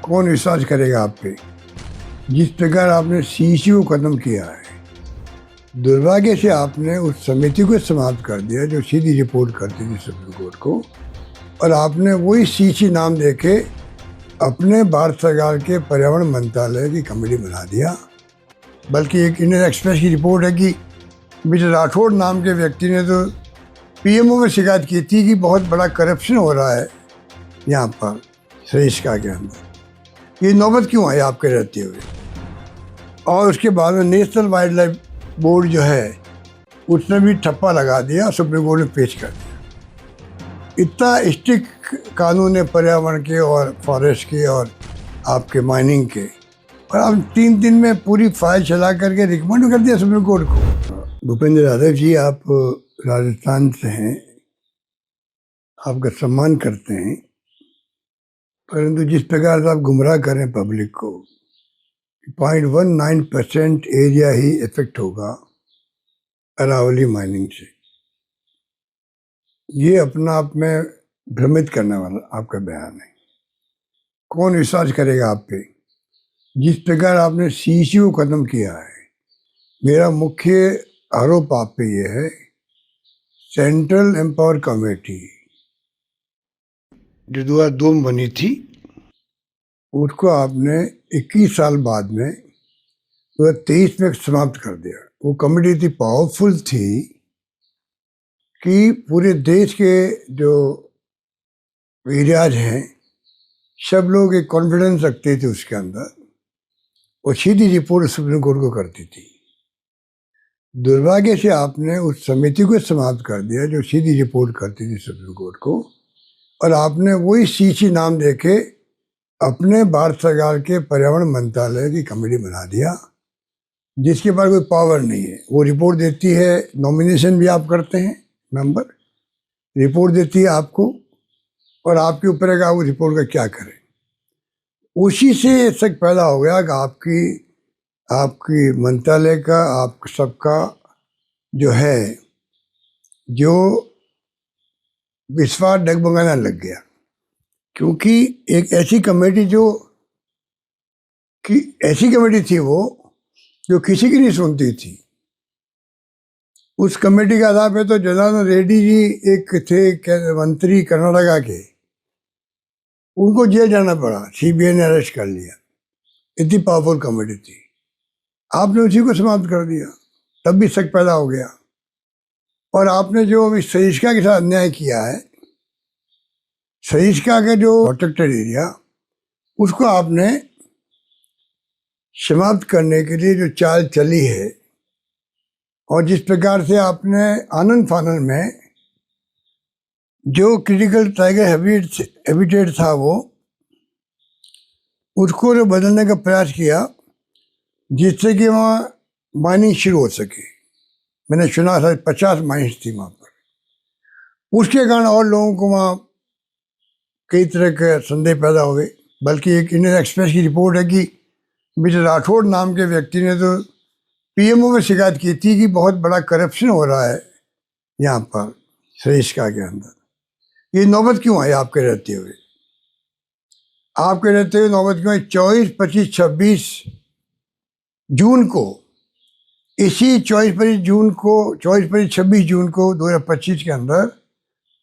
कौन विश्वास करेगा आप पे। जिस प्रकार आपने सीईसी को खत्म किया है, दुर्भाग्य से आपने उस समिति को समाप्त कर दिया जो सीधी रिपोर्ट करती थी सुप्रीम कोर्ट को, और आपने वही सीईसी नाम देके अपने भारत सरकार के पर्यावरण मंत्रालय की कमेटी बना दिया। बल्कि एक इंडियन एक्सप्रेस की रिपोर्ट है कि मिस्टर राठौड़ नाम के व्यक्ति ने तो पीएमओ में शिकायत की थी कि बहुत बड़ा करप्शन हो रहा है यहाँ पर सरिस्का के अंदर। ये नौबत क्यों आई आपके रहते हुए? और उसके बाद में नेशनल वाइल्ड लाइफ बोर्ड जो है उसने भी ठप्पा लगा दिया, सुप्रीम कोर्ट में पेश कर दिया। इतना स्ट्रिक्ट कानून है पर्यावरण के और फॉरेस्ट के और आपके माइनिंग के, और आप 3 दिन में पूरी फाइल चला करके रिकमेंड कर दिया सुप्रीम कोर्ट को। भूपेंद्र यादव जी, आप राजस्थान से हैं, आपका सम्मान करते हैं, परंतु जिस प्रकार से आप गुमराह करें पब्लिक को, 0.19% एरिया ही इफेक्ट होगा अरावली माइनिंग से, ये अपना आप में भ्रमित करने वाला आपका बयान है। कौन विश्वास करेगा आप पे? जिस प्रकार आपने सीईसी को खत्म किया है, मेरा मुख्य आरोप आप पे ये है, सेंट्रल एम्पावर कमेटी जो 2002 में बनी थी, उसको आपने 21 साल बाद में 2023 में समाप्त कर दिया। वो कमेटी इतनी पावरफुल थी कि पूरे देश के जो एरियाज हैं सब लोग एक कॉन्फिडेंस रखते थे उसके अंदर, और सीधी रिपोर्ट सुप्रीम कोर्ट को करती थी। दुर्भाग्य से आपने उस समिति को समाप्त कर दिया जो सीधी रिपोर्ट करती थी सुप्रीम कोर्ट को, और आपने वही सीईसी नाम देके अपने भारत सरकार के पर्यावरण मंत्रालय की कमेटी बना दिया, जिसके पास कोई पावर नहीं है। वो रिपोर्ट देती है, नॉमिनेशन भी आप करते हैं, मेंबर रिपोर्ट देती है आपको, और आपके ऊपर है कि आप उस रिपोर्ट का क्या करें। उसी से शक पैदा हो गया कि आपकी मंत्रालय का, आप सबका जो है, जो विश्वास डगमगाना लग गया। क्योंकि एक ऐसी कमेटी थी वो जो किसी की नहीं सुनती थी। उस कमेटी के आधार पे तो जनार्दन रेड्डी जी एक थे मंत्री कर्नाटका के, उनको जेल जाना पड़ा, सीबीआई ने अरेस्ट कर लिया। इतनी पावरफुल कमेटी थी, आपने उसी को समाप्त कर दिया, तब भी शक पैदा हो गया। और आपने जो अभी सरिस्का के साथ अन्याय किया है, सरिस्का का जो प्रोटेक्टेड एरिया, उसको आपने समाप्त करने के लिए जो चाल चली है, और जिस प्रकार से आपने आनंद फानन में जो क्रिटिकल टाइगर हैबिटेट था वो, उसको जो बदलने का प्रयास किया जिससे कि वहाँ माइनिंग शुरू हो सके। मैंने सुना था 50 माइन्स थी वहाँ पर, उसके कारण और लोगों को वहाँ कई तरह के संदेह पैदा हो गए। बल्कि एक इंडियन एक्सप्रेस की रिपोर्ट है कि मिस्टर राठौड़ नाम के व्यक्ति ने तो पीएमओ में शिकायत की थी कि बहुत बड़ा करप्शन हो रहा है यहाँ पर सरिस्का के अंदर। ये नौबत क्यों आई आपके रहते हुए? आपके रहते हुए नौबत क्यों आई? 24, 25, 26 जून को, इसी 24, 26 जून को 2025 के अंदर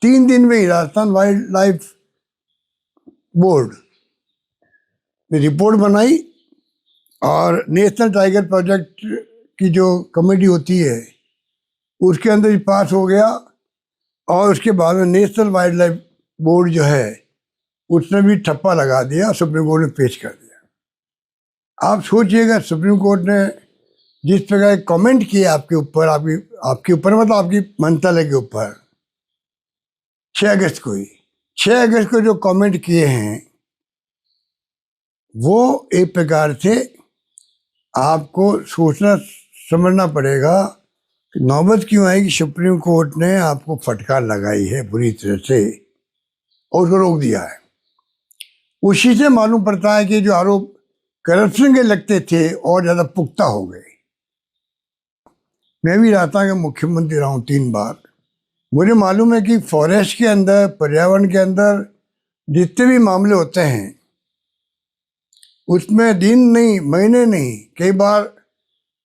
3 दिन में राजस्थान वाइल्ड लाइफ बोर्ड ने रिपोर्ट बनाई, और नेशनल टाइगर प्रोजेक्ट की जो कमेटी होती है उसके अंदर ही पास हो गया। और उसके बाद में नेशनल वाइल्ड लाइफ बोर्ड जो है उसने भी ठप्पा लगा दिया, सुप्रीम कोर्ट में पेश कर दिया। आप सोचिएगा, सुप्रीम कोर्ट ने जिस प्रकार कमेंट किए आपके ऊपर, आपके ऊपर मतलब आपकी मंत्रालय के ऊपर, 6 अगस्त को जो कमेंट किए हैं, वो एक प्रकार से आपको सोचना समझना पड़ेगा कि नौबत क्यों आई कि सुप्रीम कोर्ट ने आपको फटकार लगाई है बुरी तरह से, और उसको रोक दिया है। उसी से मालूम पड़ता है कि जो आरोप करप्शन के लगते थे और ज़्यादा पुख्ता हो गए। मैं भी राजस्थान का मुख्यमंत्री रहा हूँ 3 बार। मुझे मालूम है कि फॉरेस्ट के अंदर, पर्यावरण के अंदर जितने भी मामले होते हैं, उसमें दिन नहीं, महीने नहीं, कई बार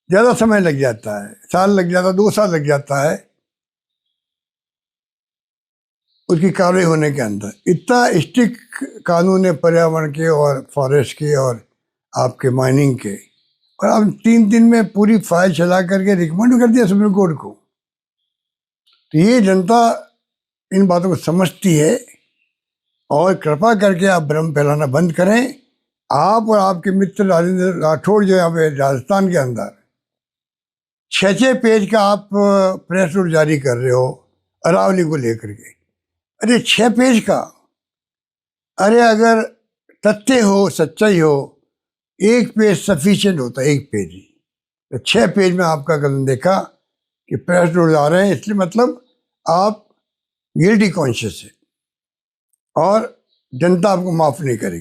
ज़्यादा समय लग जाता है, साल लग जाता है, 2 साल लग जाता है उसकी कार्रवाई होने के अंदर। इतना स्ट्रिक्ट कानून है पर्यावरण के और फॉरेस्ट के और आपके माइनिंग के, और अब 3 दिन में पूरी फाइल चला करके रिकमेंड कर दिया सुप्रीम कोर्ट को। तो ये जनता इन बातों को समझती है, और कृपा करके आप भ्रम फैलाना बंद करें। आप और आपके मित्र राजेंद्र राठौड़ जो यहाँ पे राजस्थान के अंदर 6-6 पेज का आप प्रेस नोट जारी कर रहे हो अरावली को लेकर के। अरे 6 पेज का, अरे अगर तथ्य हो, सच्चाई हो, 1 पेज सफिशिएंट होता है, 1 पेज ही। तो 6 पेज में आपका कदम देखा कि प्रेस नोट आ रहे हैं, इसलिए मतलब आप गिल्टी कॉन्शियस है और जनता आपको माफ़ नहीं करेगी।